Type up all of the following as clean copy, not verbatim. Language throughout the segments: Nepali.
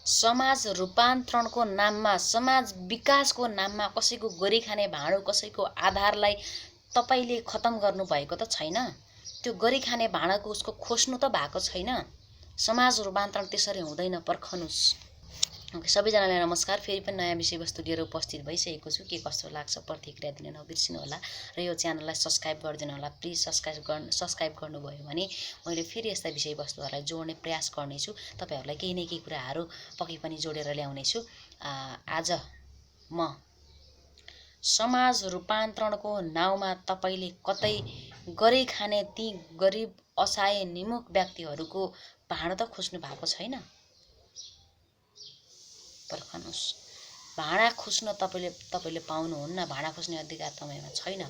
समाज रूपान्तरणको नाममा, समाज विकासको नाममा कसैको गरी खाने भाँडो, कसैको आधारलाई तपाईले खतम गर्नुभएको त छैन। त्यो गरी खाने भाँडाको उसको खोस्नु त भएको छैन। समाज रूपान्तरण त्यसरी हुँदैन, पर्खनुस्। सबैजनालाई नमस्कार। फेरि पनि नयाँ विषयवस्तु लिएर उपस्थित भइसकेको छु। के कस्तो लाग्छ प्रतिक्रिया दिन नबिर्सिनु होला र यो च्यानललाई सब्स्क्राइब गरिदिनु होला। प्लिज सब्स्क्राइब गर्नुभयो भने मैले फेरि यस्ता विषयवस्तुहरूलाई जोड्ने प्रयास गर्नेछु। तपाईहरूलाई केही न केही कुराहरू पक्कै पनि जोडेर ल्याउनेछु। आज म समाज रूपान्तरणको नाउँमा तपाईले कतै गरी खाने ती गरिब असहाय निमुख व्यक्तिहरूको भाँडो त खोज्नु भएको छैन। पर्खनुस्। भाँडा खोज्न तपाईले पाउनुहुन्न। भाँडा खोज्ने अधिकार तपाईमा छैन।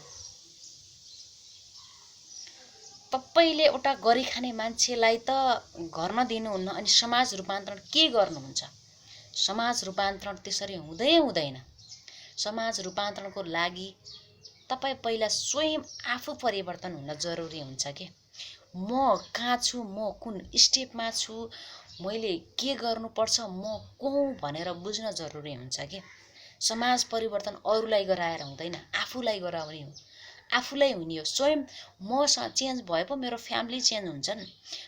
तपाईले एउटा गरी खाने मान्छेलाई त गर्न दिनुहुन्न, अनि समाज रूपान्तरण के गर्नुहुन्छ? समाज रूपान्तरण त्यसरी हुँदैन। समाज रूपान्तरणको लागि तपाई पहिला स्वयं आफू परिवर्तन हुन जरुरी हुन्छ के। म कहाँ छु, म कुन स्टेपमा छु, मैले के गर्नुपर्छ, म को हुँ भनेर बुझ्न जरुरी हुन्छ के। समाज परिवर्तन अरूलाई गराएर हुँदैन, आफूलाई गराउने हो। आफूलाई हुने हो। स्वयं म चेन्ज भए पो मेरो फ्यामिली चेन्ज हुन्छन्।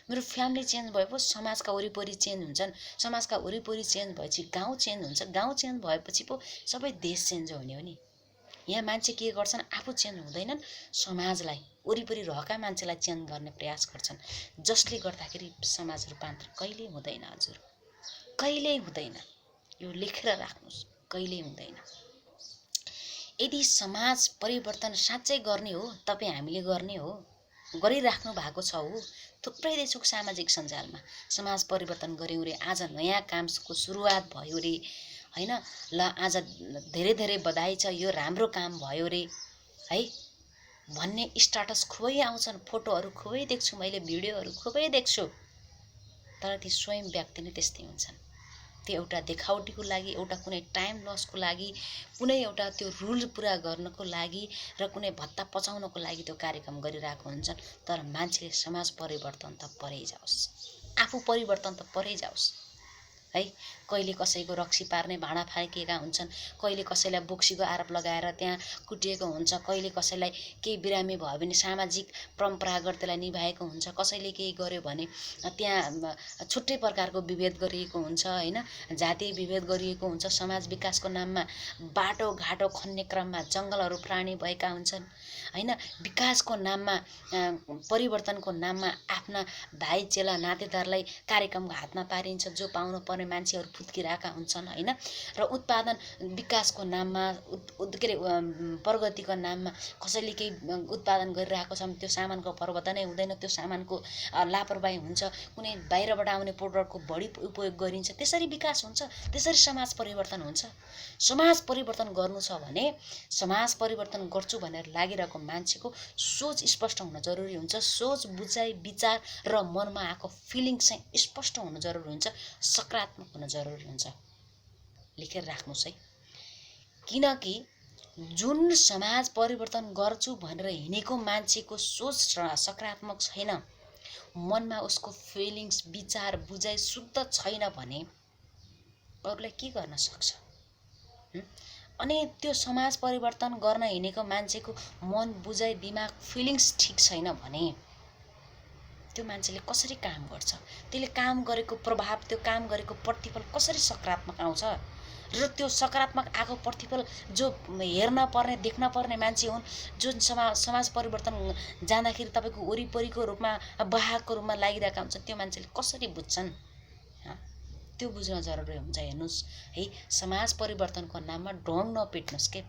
मेरो फ्यामिली चेन्ज भए पो समाजका वरिपरि चेन्ज हुन्छन्। समाजका वरिपरि चेन्ज भएपछि गाउँ चेन्ज हुन्छ। गाउँ चेन्ज भएपछि पो सबै देश चेन्ज हुने हो नि। यहाँ मान्छे के गर्छन्? आफू चेन्ज हुँदैनन्, समाजलाई, वरिपरि रहेका मान्छेलाई चेन्ज गर्ने प्रयास गर्छन्, जसले गर्दाखेरि समाज रूपान्तरण कहिल्यै हुँदैन हजुर, कहिल्यै हुँदैन। यो लेखेर राख्नुस्, कहिल्यै हुँदैन। यदि समाज परिवर्तन साँच्चै गर्ने हो, तपाईँ हामीले गर्ने हो, गरिराख्नु भएको छ हो, थुप्रै देशको सामाजिक सञ्जालमा समाज परिवर्तन गर्यौँ रे, आज नयाँ कामको सुरुवात भयो रे, हैन, ल आज धेरै धेरै बधाई छ, यो राम्रो काम भयो रे, है भन्ने स्टाटस खुबै आउँछन्, फोटोहरू खुबै देख्छु मैले, भिडियोहरू खुबै देख्छु। तर ती स्वयं व्यक्ति नै त्यस्तै हुन्छन्। त्यो एउटा देखावटीको लागि, एउटा कुनै टाइम लसको लागि, कुनै एउटा त्यो रुल पुरा गर्नको लागि र कुनै भत्ता पचाउनको लागि त्यो कार्यक्रम गरिरहेको हुन्छन्। तर मान्छेले समाज परिवर्तन त परै जाओस्, आफू परिवर्तन त परै जाओस् है। कहिले कसैको रक्सी पार्ने भाँडा फ्याँकिएका हुन्छन्, कहिले कसैलाई बोक्सीको आरोप लगाएर त्यहाँ कुटिएको हुन्छ, कहिले कसैलाई केही बिरामी भयो भने सामाजिक परम्परागत त्यसलाई निभाएको हुन्छ, कसैले केही गर्यो भने त्यहाँ छुट्टै प्रकारको विभेद गरिएको हुन्छ, हैन, जातीय विभेद गरिएको हुन्छ। समाज विकासको नाममा बाटोघाटो खन्ने क्रममा जङ्गलहरू प्राणी भएका हुन्छन्, हैन। विकासको नाममा, परिवर्तनको नाममा आफ्ना भाइ चेला नातेदारलाई कार्यक्रमको हातमा पारिन्छ, जो पाउनु पर्ने मान्छेहरू फुत्किरहेका हुन्छन्, हैन। र उत्पादन विकासको नाममा, के अरे प्रगतिको नाममा कसैले केही उत्पादन गरिरहेको छ भने त्यो सामानको प्रवर्धनै हुँदैन, त्यो सामानको लापरवाही हुन्छ, कुनै बाहिरबाट आउने प्रोडक्टको बढी उपयोग गरिन्छ। त्यसरी विकास हुन्छ, त्यसरी समाज परिवर्तन हुन्छ। समाज परिवर्तन गर्नु छ भने, समाज परिवर्तन गर्छु भनेर लागिरहेको मान्छेको सोच स्पष्ट हुन जरुरी हुन्छ। सोच, बुझाइ, विचार र मनमा आएको फिलिङ्स चाहिँ स्पष्ट हुन जरुरी हुन्छ, सकारात्मक हुन जरुरी हुन्छ। लेखेर राख्नुस् है। किनकि जुन समाज परिवर्तन गर्छु भनेर हिँडेको मान्छेको सोच सकारात्मक छैन, मनमा उसको फिलिङ्स, विचार, बुझाइ शुद्ध छैन भने अरूलाई के गर्न सक्छ? अनि त्यो समाज परिवर्तन गर्न हिँडेको मान्छेको मन, बुझाइ, दिमाग, फिलिङ्स ठिक छैन भने त्यो मान्छेले कसरी काम गर्छ? त्यसले काम गरेको प्रभाव, त्यो काम गरेको प्रतिफल कसरी सकारात्मक आउँछ? र त्यो सकारात्मक आएको प्रतिफल जो हेर्न पर्ने, देख्न पर्ने मान्छे हुन्, जुन समाज परिवर्तन जाँदाखेरि तपाईँको वरिपरिको रूपमा, वाहकको रूपमा लागिरहेका हुन्छन्, त्यो मान्छेले कसरी बुझ्छन्? त्यो बुझ्न जरुरी हुन्छ। हेर्नुस् है, समाज परिवर्तनको नाममा ढोङ नपिट्नुस् के।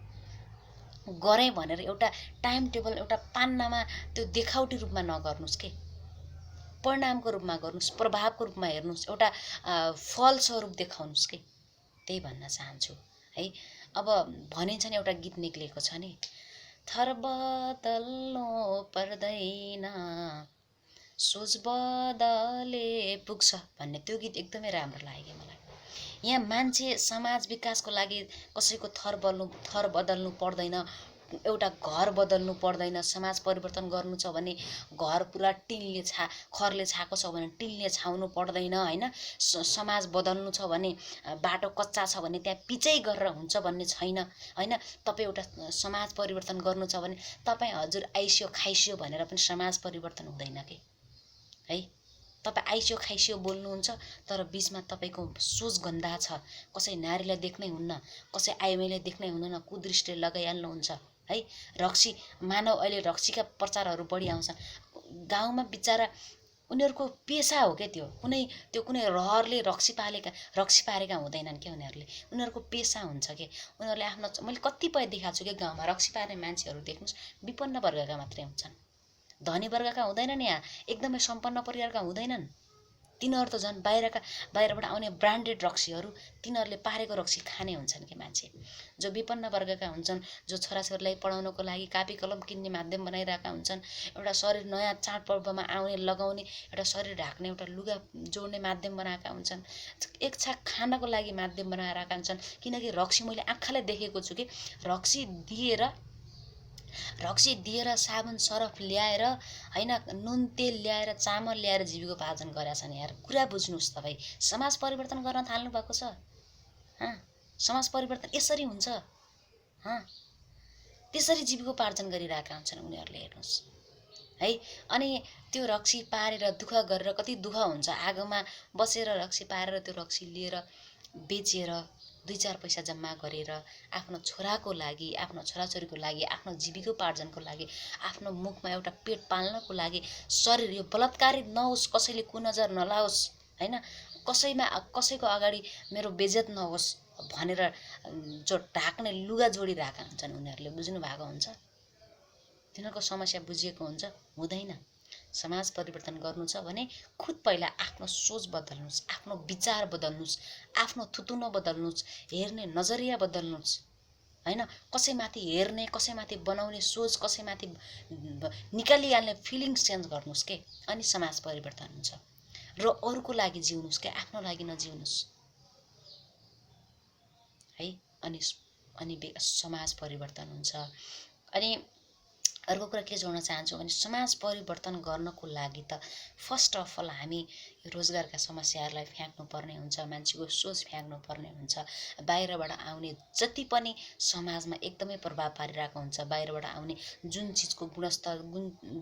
गरेँ भनेर एउटा टाइम टेबल, एउटा पान्नामा त्यो देखावटी रूपमा नगर्नुस् के। परिणामको रूपमा गर्नुस्, प्रभावको रूपमा हेर्नुस्, एउटा फलस्वरूप देखाउनुस् के। त्यही भन्न चाहन्छु है। अब भनिन्छ नि, एउटा गीत निक्लेको छ नि, थर बदल्नु पर्दैन, सोच बदले पुग्छ भन्ने, त्यो गीत एकदमै राम्रो लाग्यो मलाई। यहाँ मान्छे समाज विकासको लागि कसैको थर बदल्नु पर्दैन, एउटा घर बदल्नु पर्दैन, समाज परिवर्तन गर्नु छ भने घर पुरा खरले छाएको छ भने टिनले छाउनु पर्दैन हैन। समाज बदल्नु छ भने बाटो कच्चा छ भने त्यहाँ पिचै गरेर हुन्छ भन्ने छैन हैन। तपाईँ एउटा समाज परिवर्तन गर्नु छ भने तपाईँ हजुर आइसियो खाइसियो भनेर पनि समाज परिवर्तन हुँदैन के है। तपाईँ आइसियो खाइसियो बोल्नुहुन्छ तर बीचमा तपाईँको सोच गन्दा छ। कसै नारीलाई देख्नै हुन्न, कसै आइमाईलाई देख्नै हुँदैन, कुदृष्टि लगाइहाल्नुहुन्छ है। रक्सी मानव अहिले रक्सीका प्रचारहरू बढी आउँछन् गाउँमा। बिचारा उनीहरूको पेसा हो क्या त्यो कुनै रहरले रक्सी पारेका हुँदैनन् क्या उनीहरूको पेसा हुन्छ के। उनीहरूले आफ्नो मैले कतिपय देखाएको छु कि गाउँमा रक्सी पार्ने मान्छेहरू देख्नुहोस् विपन्न वर्गका मात्रै हुन्छन्, धनी वर्गका हुँदैनन्। यहाँ एकदमै सम्पन्न परिवारका हुँदैनन्। तिनीहरू त झन् बाहिरबाट आउने ब्रान्डेड रक्सीहरू तिनीहरूले पारेको रक्सी खाने हुन्छन् कि मान्छे। जो विपन्न वर्गका हुन्छन्, जो छोराछोरीलाई पढाउनको लागि कापी कलम किन्ने माध्यम बनाइरहेका हुन्छन्, एउटा शरीर नयाँ चाडपर्वमा आउने लगाउने एउटा शरीर ढाक्ने एउटा लुगा जोड्ने माध्यम बनाएका हुन्छन्, एक छाक खानको लागि माध्यम बनाइरहेका हुन्छन्। किनकि रक्सी मैले आँखाले देखेको छु कि रक्सी दिएर साबुन सरफ ल्याएर हैन, नुन तेल ल्याएर चामल ल्याएर जीविकोपार्जन गरेका छन्। यार कुरा बुझ्नुहोस् तपाईँ। समाज परिवर्तन गर्न थाल्नु भएको छ। समाज परिवर्तन यसरी हुन्छ। त्यसरी जीविकोपार्जन गरिरहेका हुन्छन् उनीहरूले, हेर्नुहोस् है। अनि त्यो रक्सी पारेर दुःख गरेर कति दुःख हुन्छ। आगोमा बसेर रक्सी पारेर त्यो रक्सी लिएर बेचेर 2-4 पैसा जम्मा गरेर आफ्नो छोराको लागि, आफ्नो छोराछोरीको लागि, आफ्नो जीविकोपार्जनको लागि, आफ्नो मुखमा एउटा पेट पाल्नको लागि, शरीर यो बलात्कारित नहोस्, कसैले कुनजर नलाओस् हैन, कसैको अगाडि मेरो बेइज्जत नहोस् भनेर जो ढाक्ने लुगा जोडिरहेका हुन्छन् उनीहरूले। बुझ्नु भएको हुन्छ। तिनीहरूको समस्या बुझिएको हुन्छ, हुँदैन। समाज परिवर्तन गर्नु छ भने खुद पहिला आफ्नो सोच बदल्नुहोस्, आफ्नो विचार बदल्नुहोस्, आफ्नो थुतुनो बदल्नुहोस्, हेर्ने नजरिया बदल्नुहोस् हैन। कसैमाथि हेर्ने, कसैमाथि बनाउने सोच, कसैमाथि निकालिहाल्ने फिलिङ्स चेन्ज गर्नुहोस् के, अनि समाज परिवर्तन हुन्छ। र अरूको लागि जिउनुहोस् के, आफ्नो लागि नजिउनुहोस् है। अनि समाज परिवर्तन हुन्छ। अनि अर्को कुरा के जोड्न चाहन्छु भने समाज परिवर्तन गर्नको लागि त फर्स्ट अफ अल हामी रोजगारका समस्याहरूलाई फ्याँक्नुपर्ने हुन्छ, मान्छेको सोच फ्याँक्नुपर्ने हुन्छ। बाहिरबाट आउने जति पनि समाजमा एकदमै प्रभाव पारिरहेको हुन्छ, बाहिरबाट आउने जुन चिजको गुणस्तर,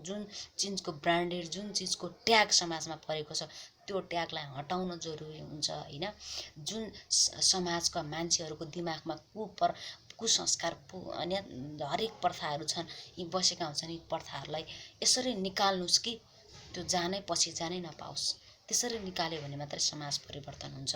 जुन चिजको ब्रान्डेड, जुन चिजको ट्याग समाजमा परेको छ त्यो ट्यागलाई हटाउन जरुरी हुन्छ हैन। जुन समाजका मान्छेहरूको दिमागमा कुसंस्कार अनि हरेक प्रथाहरू छन्, यी बसेका हुन्छन्, यी प्रथाहरूलाई यसरी निकाल्नुहोस् कि त्यो पछि जानै नपाओस्। त्यसरी निकाल्यो भने मात्रै समाज परिवर्तन हुन्छ।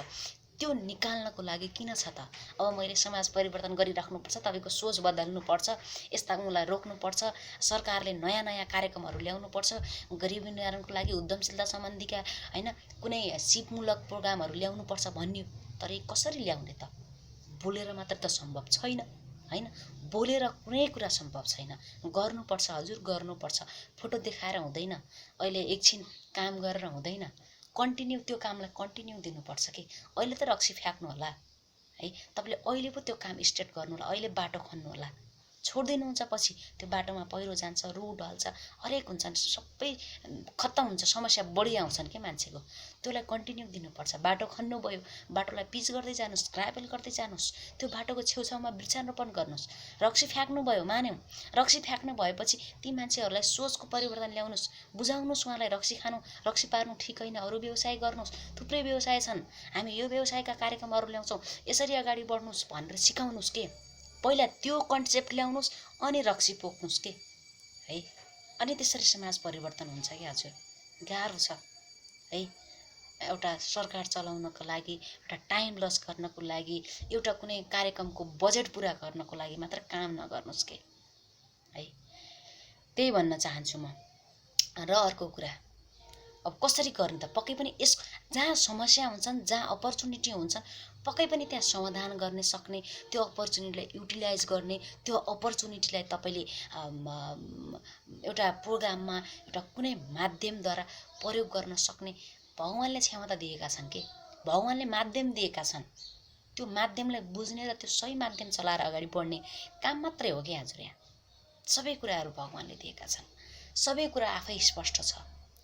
त्यो निकाल्नको लागि किन छ त अब मैले समाज परिवर्तन गरिराख्नुपर्छ, तपाईँको सोच बदल्नुपर्छ, यस्ता उलाई रोक्नुपर्छ, सरकारले नयाँ नयाँ कार्यक्रमहरू ल्याउनुपर्छ, गरिबी निवारणको लागि उद्यमशीलता सम्बन्धीका हैन कुनै सिपमूलक प्रोग्रामहरू ल्याउनुपर्छ भन्ने। तर कसरी ल्याउने त? बोलेर मात्र त सम्भव छैन हैन। बोलेर कुनै कुरा सम्भव छैन, गर्नुपर्छ हजुर, गर्नुपर्छ। फोटो देखाएर हुँदैन, अहिले एकछिन काम गरेर हुँदैन, कन्टिन्यू त्यो कामलाई कन्टिन्यू दिनुपर्छ कि। अहिले त रक्सी फ्याँक्नु होला है, तपाईँले अहिले पो त्यो काम स्टार्ट गर्नु होला, अहिले बाटो खन्नु होला। छोड्दिनुहुन्छ पछि त्यो बाटोमा पहिरो जान्छ, रुख ढल्छ, हरेक हुन्छन्, सबै खत्तम हुन्छ, समस्या बढी आउँछन् के मान्छेको। त्यसलाई कन्टिन्यू दिनुपर्छ। बाटो खन्नु भयो, बाटोलाई पिच गर्दै जानुहोस्, ग्राभेल गर्दै जानुहोस्, त्यो बाटोको छेउछाउमा वृक्षारोपण गर्नुहोस्। रक्सी फ्याँक्नु भयो मान्यौँ, रक्सी फ्याँक्नु भएपछि ती मान्छेहरूलाई सोचको परिवर्तन ल्याउनुहोस्, बुझाउनुहोस् उहाँलाई रक्सी पार्नु ठिक होइन, अरू व्यवसाय गर्नुहोस्, थुप्रै व्यवसाय छन्, हामी यो व्यवसायका कार्यक्रमहरू ल्याउँछौँ, यसरी अगाडि बढ्नुहोस् भनेर सिकाउनुहोस् के। पहिला त्यो कन्सेप्ट ल्याउनुहोस् अनि रक्सी पोख्नुहोस् के है। अनि त्यसरी समाज परिवर्तन हुन्छ कि हजुर। गाह्रो छ है। एउटा सरकार चलाउनको लागि, एउटा टाइम लस गर्नको लागि, एउटा कुनै कार्यक्रमको बजेट पूरा गर्नको लागि मात्र काम नगर्नुहोस् के है। त्यही भन्न चाहन्छु म। र अर्को कुरा, अब कसरी गर्ने त? पक्कै पनि जहाँ समस्या हुन्छन्, जहाँ अपर्च्युनिटी हुन्छन्, पक्कै पनि त्यहाँ समाधान गर्ने सक्ने, त्यो अपर्च्युनिटीलाई युटिलाइज गर्ने, त्यो अपर्च्युनिटीलाई तपाईँले एउटा प्रोग्राममा, एउटा कुनै माध्यमद्वारा प्रयोग गर्न सक्ने भगवानले क्षमता दिएका छन् के। भगवानले माध्यम दिएका छन्, त्यो माध्यमलाई बुझ्ने र त्यो सही माध्यम चलाएर अगाडि बढ्ने काम मात्रै हो कि हजुर। यहाँ सबै कुराहरू भगवानले दिएका छन्। सबै कुरा आफै स्पष्ट छ।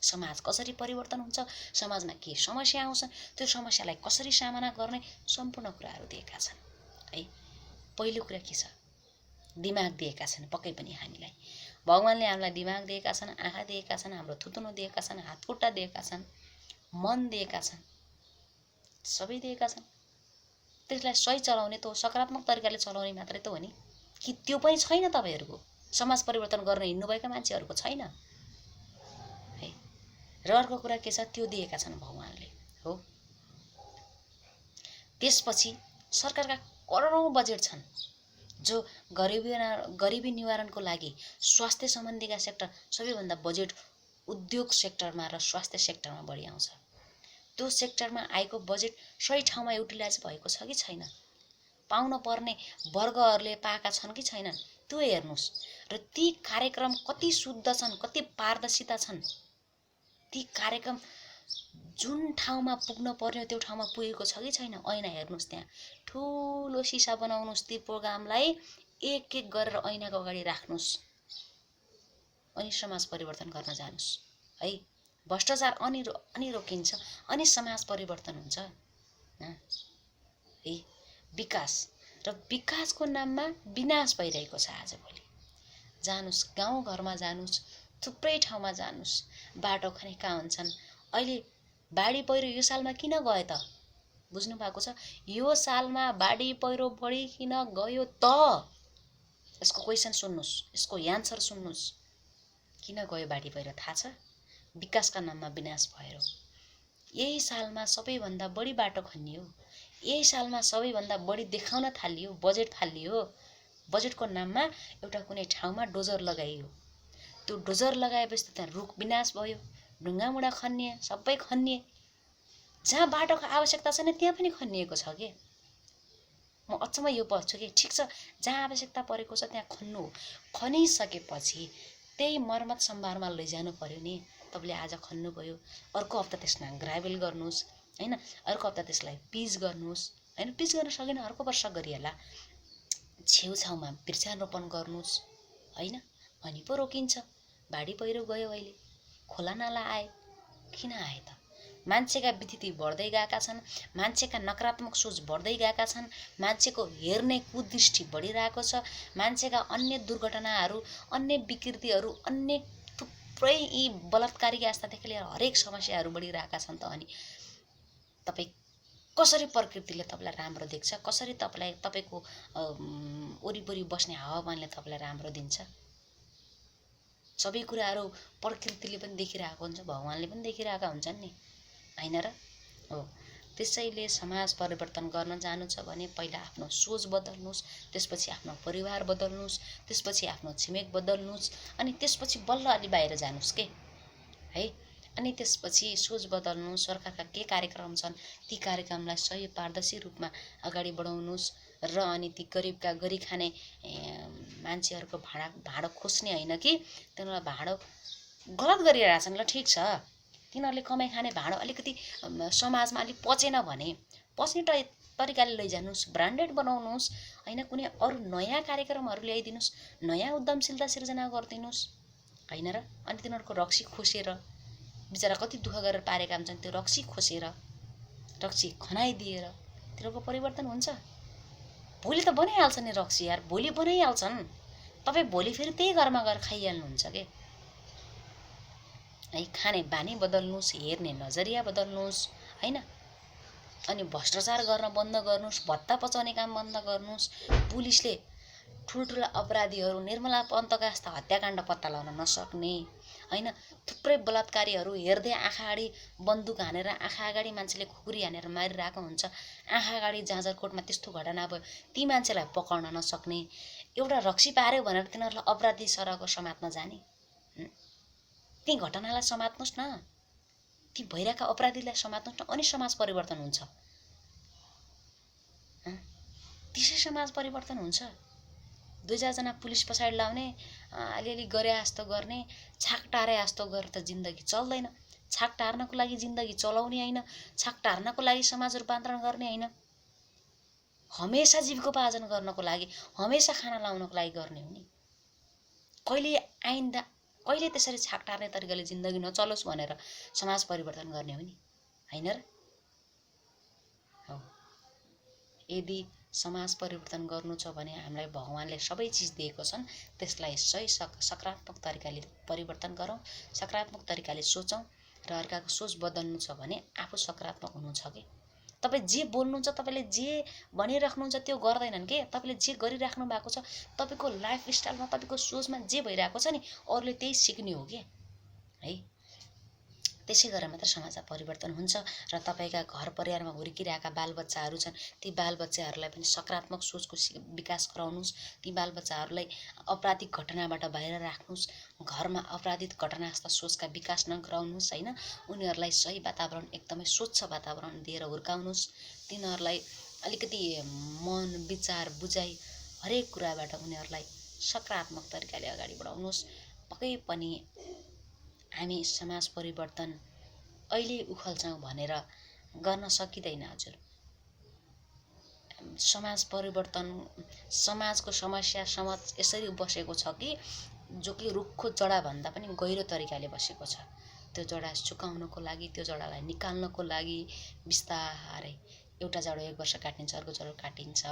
समाज कसरी परिवर्तन हुन्छ, समाजमा के समस्या आउँछ, त्यो समस्यालाई कसरी सामना गर्ने, सम्पूर्ण कुराहरू दिएका छन् है। पहिलो कुरा के छ, दिमाग दिएका छन् पक्कै पनि हामीलाई। भगवानले हामीलाई दिमाग दिएका छन्, आँखा दिएका छन्, हाम्रो थुतुनो दिएका छन्, हातखुट्टा दिएका छन्, मन दिएका छन्, सबै दिएका छन्। त्यसलाई सही चलाउने त हो, सकारात्मक तरिकाले चलाउने मात्रै त हो नि। कि त्यो पनि छैन तपाईँहरूको? समाज परिवर्तन गर्न हिँड्नुभएका मान्छेहरूको छैन है। र अर्को कुरा के छ, त्यो दिएका छन् भगवानले हो। त्यसपछि सरकारका करोडौं बजेट छन् जो गरिबी निवारणको लागि स्वास्थ्य सम्बन्धीका सेक्टर, सबैभन्दा बजेट उद्योग सेक्टरमा र स्वास्थ्य सेक्टरमा बढी आउँछ। त्यो सेक्टरमा आएको बजेट सही ठाउँमा युटिलाइज भएको छ कि छैन, पाउन पर्ने वर्गहरूले पाएका छन् कि छैनन्, त्यो हेर्नुस्। र ती कार्यक्रम कति शुद्ध छन्, कति पारदर्शिता छन्, ती कार्यक्रम जुन ठाउँमा पुग्न पर्ने त्यो ठाउँमा पुगेको छ कि छैन, ऐना हेर्नुस्। त्यहाँ ठुलो सिसा बनाउनुस्, ती प्रोग्रामलाई एक एक गरेर ऐनाको अगाडि राख्नुस्, अनि समाज परिवर्तन गर्न जानुस् है। भ्रष्टाचार अनि रोकिन्छ, अनि समाज परिवर्तन हुन्छ है। विकास र विकासको नाममा विनाश भइरहेको छ आजभोलि। जानुस्, गाउँ घरमा जानुस्, थुप्रै ठाउँमा जानुस्, बाटो खनेका हुन्छन्। अहिले बाढी पहिरो यो सालमा किन गयो त? बुझ्नु भएको छ? यो सालमा बाढी पहिरो बढी किन गयो त? यसको क्वेसन सुन्नुस्, यसको एन्सर सुन्नुस्। किन गयो बाढी पहिरो थाहा छ? विकासका नाममा विनाश भएर। यही सालमा सबैभन्दा बढी बाटो खनियो, यही सालमा सबैभन्दा बढी देखाउन थालियो, बजेट फालियो। बजेटको नाममा एउटा कुनै ठाउँमा डोजर लगाइयो, त्यो डोजर लगाएपछि त त्यहाँ रुख विनाश भयो, ढुङ्गामुढा खनिए, सबै खनिए। जहाँ बाटोको आवश्यकता छैन त्यहाँ पनि खनिएको छ के? म अचम्म यो पर्छु कि ठिक छ, जहाँ आवश्यकता परेको छ त्यहाँ खन्नु हो, खनिसकेपछि त्यही मर्मत सम्भारमा लैजानु पर्यो नि। तपाईँले आज खन्नुभयो, अर्को हप्ता त्यसमा ग्राभेल गर्नुहोस् होइन, अर्को हप्ता त्यसलाई पिच गर्नुहोस् होइन, पिच गर्न सकेन अर्को वर्ष गरिहाल्ला, छेउछाउमा वृक्षारोपण गर्नुहोस् होइन, अनि पो रोकिन्छ। बाढी पहिरो गयो, अहिले खोला नाला आए, किन आए त? मान्छेका विथिति बढ्दै गएका छन्, मान्छेका नकारात्मक सोच बढ्दै गएका छन्, मान्छेको हेर्ने कुदृष्टि बढिरहेको छ, मान्छेका अन्य दुर्घटनाहरू, अन्य विकृतिहरू, अन्य थुप्रै यी बलात्कारीका आस्थादेखि लिएर हरेक समस्याहरू बढिरहेका छन्। त अनि तपाईँ कसरी प्रकृतिले तपाईँलाई राम्रो देख्छ, कसरी तपाईँको वरिपरि बस्ने हावापानीले तपाईँलाई राम्रो दिन्छ? सबै कुराहरू प्रकृतिले पनि देखिरहेको हुन्छ, भगवानले पनि देखिरहेका हुन्छन् नि, होइन र? हो। त्यसैले समाज परिवर्तन गर्न जानु छ भने पहिला आफ्नो सोच बदल्नुहोस्, त्यसपछि आफ्नो परिवार बदल्नुहोस्, त्यसपछि आफ्नो छिमेक बदल्नुहोस्, अनि त्यसपछि बल्ल अलि बाहिर जानुहोस् के है। अनि त्यसपछि सोच बदल्नु, सरकारका के कार्यक्रम छन् ती कार्यक्रमलाई सही पारदर्शी रूपमा अगाडि बढाउनुहोस्। र अनि ती गरिबका गरी खाने मान्छेहरूको भाँडो खोज्ने होइन कि तिनीहरूलाई भाँडो गलत गरिरहेछन् ल, ठिक छ, तिनीहरूले कमाइ खाने भाँडो अलिकति समाजमा अलिक पचेन भने पच्ने तरिकाले लैजानुहोस्, ब्रान्डेड बनाउनुहोस् होइन, कुनै अरू नयाँ कार्यक्रमहरू ल्याइदिनुहोस्, नयाँ उद्यमशीलता सिर्जना गरिदिनुहोस् होइन र? अनि तिनीहरूको रक्सी खोसेर, बिचरा कति दुःख गरेर पारेका हुन्छन्, त्यो रक्सी खोसेर, रक्सी खनाइदिएर तिनीहरूको परिवर्तन हुन्छ। भोलि त बनाइहाल्छ नि रक्सी यार, भोलि बनाइहाल्छन्। तपाईँ भोलि फेरि त्यही घरमा गएर खाइहाल्नुहुन्छ के है। खाने बानी बदल्नुहोस्, हेर्ने नजरिया बदल्नुहोस् होइन, अनि भ्रष्टाचार गर्न बन्द गर्नुहोस्, भत्ता पचाउने काम बन्द गर्नुहोस्। पुलिसले ठुल्ठुला अपराधीहरू, निर्मला पन्तका जस्ता हत्याकाण्ड पत्ता लगाउन नसक्ने होइन, थुप्रै बलात्कारीहरू हेर्दै आँखा अगाडि बन्दुक हानेर, आँखा अगाडि मान्छेले खुकुरी हानेर मारिरहेको हुन्छ, आँखा अगाडि जाजरकोटमा त्यस्तो घटना भयो, ती मान्छेलाई पक्राउन नसक्ने, एउटा रक्सी पार्यो भनेर तिनीहरूलाई अपराधी सरहको समात्न जाने? ती घटनालाई समात्नुहोस् न, ती भइरहेका अपराधीलाई समात्नुहोस् न, अनि समाज परिवर्तन हुन्छ। त्यसै समाज परिवर्तन हुन्छ। 2-4 जना पुलिस पछाडि लाउने, अलिअलि गरे जस्तो गर्ने, छाक टारे जस्तो गरेर त जिन्दगी चल्दैन। छाक टार्नको लागि जिन्दगी चलाउने होइन, छाक टार्नको लागि समाज रूपान्तरण गर्ने होइन, हमेसा जीविकोपार्जन गर्नको लागि, हमेसा खाना लाउनको लागि गर्ने हो नि। कहिले आइन्दा कहिले त्यसरी छाक टार्ने तरिकाले जिन्दगी नचलोस् भनेर समाज परिवर्तन गर्ने हो नि, हैन र? हो। यदि समाज परिवर्तन गर्नु छ भने हामीलाई भगवानले सबै चिज दिएको छन्, त्यसलाई सही सकारात्मक तरिकाले परिवर्तन गरौँ, सकारात्मक तरिकाले सोचौँ र अर्काको सोच बदल्नु छ भने आफू सकारात्मक हुनु छ कि तपाईँ जे बोल्नुहुन्छ, तपाईँले जे भनिराख्नुहुन्छ त्यो गर्दैनन् के, तपाईँले जे गरिराख्नु भएको छ, तपाईँको लाइफस्टाइलमा, तपाईँको सोचमा जे भइरहेको छ नि, अरूले त्यही सिक्ने हो कि है। त्यसै गरेर मात्र समाजमा परिवर्तन हुन्छ र तपाईँका घर परिवारमा हुर्किरहेका बालबच्चाहरू छन्, ती बालबच्चाहरूलाई पनि सकारात्मक सोचको विकास गराउनुहोस्, ती बालबच्चाहरूलाई अपराधिक घटनाबाट बाहिर राख्नुहोस्, घरमा अपराधिक घटना जस्ता सोचका विकास नगराउनुहोस् हैन, उनीहरूलाई सही वातावरण, एकदमै स्वच्छ वातावरण दिएर हुर्काउनुहोस्, तिनीहरूलाई अलिकति मन विचार बुझाइ हरेक कुराबाट उनीहरूलाई सकारात्मक तरिकाले अगाडि बढाउनुहोस्। पक्कै पनि हामी समाज परिवर्तन अहिले उखल्छौँ भनेर गर्न सकिँदैन हजुर। समाज परिवर्तन, समाजको समस्या समाज यसरी बसेको छ कि जो कि रुखको जडाभन्दा पनि गहिरो तरिकाले बसेको छ। त्यो जडा सुकाउनको लागि, त्यो जडालाई निकाल्नको लागि बिस्तारै एउटा जडो 1 वर्ष काटिन्छ, अर्को जडो काटिन्छ,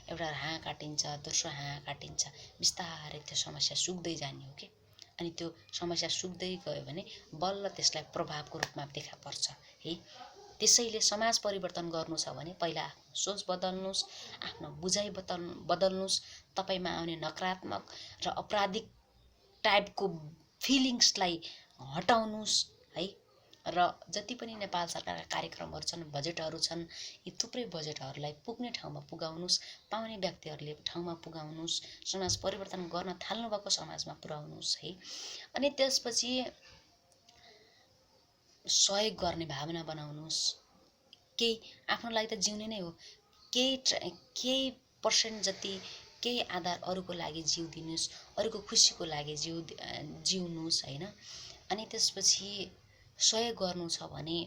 एउटा हाँ काटिन्छ, दोस्रो हाँ काटिन्छ, बिस्तारै त्यो समस्या सुक्दै जाने हो कि। अनि त्यो समस्या सुक्दै गयो भने बल्ल त्यसलाई प्रभावको रूपमा देखा पर्छ है। त्यसैले समाज परिवर्तन गर्नु छ भने पहिला आफ्नो सोच बदल्नुहोस्, आफ्नो बुझाइ बदल्नुहोस्, तपाईँमा आउने नकारात्मक र अपराधिक टाइपको फिलिङ्सलाई हटाउनुहोस् है। र जति पनि नेपाल सरकारका कार्यक्रमहरू छन्, बजेटहरू छन्, यी थुप्रै बजेटहरूलाई पुग्ने ठाउँमा पुगाउनुहोस्, पाउने व्यक्तिहरूले ठाउँमा पुगाउनुहोस्, समाज परिवर्तन गर्न थाल्नुभएको समाजमा पुर्याउनुहोस् है। अनि त्यसपछि सहयोग गर्ने भावना बनाउनुहोस्। केही आफ्नो लागि त जिउने नै हो, केही पर्सेन्ट जति केही आधार अरूको लागि जिउ दिनुहोस्, अरूको खुसीको लागि जिउनुहोस् हैन। अनि त्यसपछि सहयोग गर्नु छ भने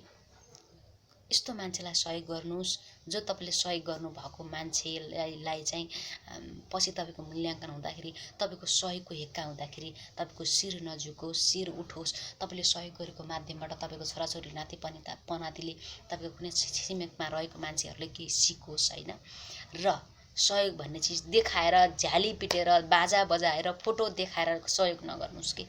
यस्तो मान्छेलाई सहयोग गर्नुहोस् जो तपाईँले सहयोग गर्नुभएको मान्छेलाई चाहिँ पछि तपाईँको मूल्याङ्कन हुँदाखेरि, तपाईँको सहयोगको हिक्का हुँदाखेरि तपाईँको शिर नझुकोस्, शिर उठोस्, तपाईँले सहयोग गरेको माध्यमबाट तपाईँको छोराछोरी नाति पनातिले, तपाईँको कुनै छिमेकमा रहेको मान्छेहरूले केही सिकोस् हैन। र सहयोग भन्ने चिज देखाएर, झ्याली पिटेर, बाजा बजाएर, फोटो देखाएर सहयोग नगर्नुहोस् कि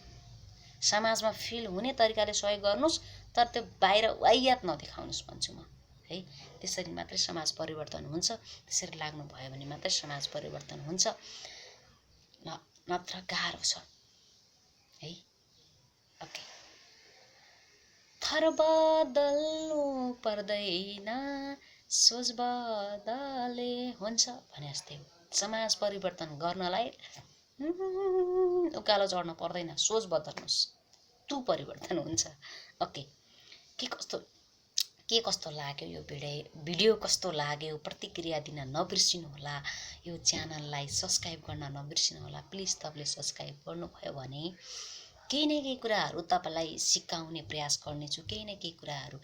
समाजमा फिल हुने तरिकाले सहयोग गर्नुहोस्, तर त्यो बाहिर वाहियात नदेखाउनुहोस् भन्छु म है। त्यसरी मात्रै समाज परिवर्तन हुन्छ, त्यसरी लाग्नु भयो भने मात्रै समाज परिवर्तन हुन्छ, नत्र गाह्रो छ है। ओके। थर बदल्नु पर्दैन, सोच बदले हुन्छ भने जस्तै हो। समाज परिवर्तन गर्नलाई उकालो चढ्नु पर्दैन, सोच बदल्नुहोस्, तँ परिवर्तन हुन्छ। ओके। के कस्तो लाग्यो यो भिडियो कस्तो लाग्यो, प्रतिक्रिया दिन नबिर्सिनु होला, यो च्यानललाई सब्स्क्राइब गर्न नबिर्सिनु होला। प्लिज तपाईँले सब्स्क्राइब गर्नुभयो भने केही न केही कुराहरू तपाईँलाई सिकाउने प्रयास गर्नेछु, केही न केही कुराहरू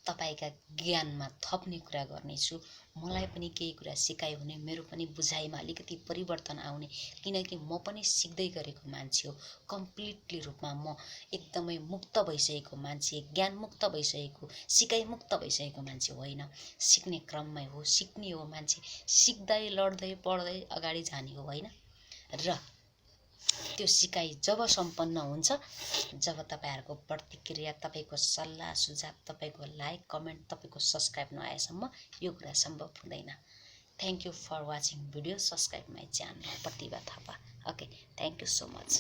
तपाईँका ज्ञानमा थप्ने कुरा गर्नेछु। मलाई पनि केही कुरा सिकाइ हुने, मेरो पनि बुझाइमा अलिकति परिवर्तन आउने, किनकि म पनि सिक्दै गरेको मान्छे हो। कम्प्लिटली रूपमा म एकदमै मुक्त भइसकेको मान्छे, ज्ञान मुक्त भइसकेको, सिकाइ मुक्त भइसकेको मान्छे होइन। सिक्ने क्रममै हो, सिक्ने हो मान्छे, सिक्दै लड्दै पढ्दै अगाडि जाने हो होइन। र त्यो सिकाइ जब सम्पन्न हुन्छ, जब तपाईँहरूको प्रतिक्रिया, तपाईँको सल्लाह सुझाव, तपाईँको लाइक कमेन्ट, तपाईँको सब्स्क्राइब नआएसम्म यो कुरा सम्भव हुँदैन। Thank you for watching video. Subscribe my channel Pratibha Thapa. Okay, thank you so much.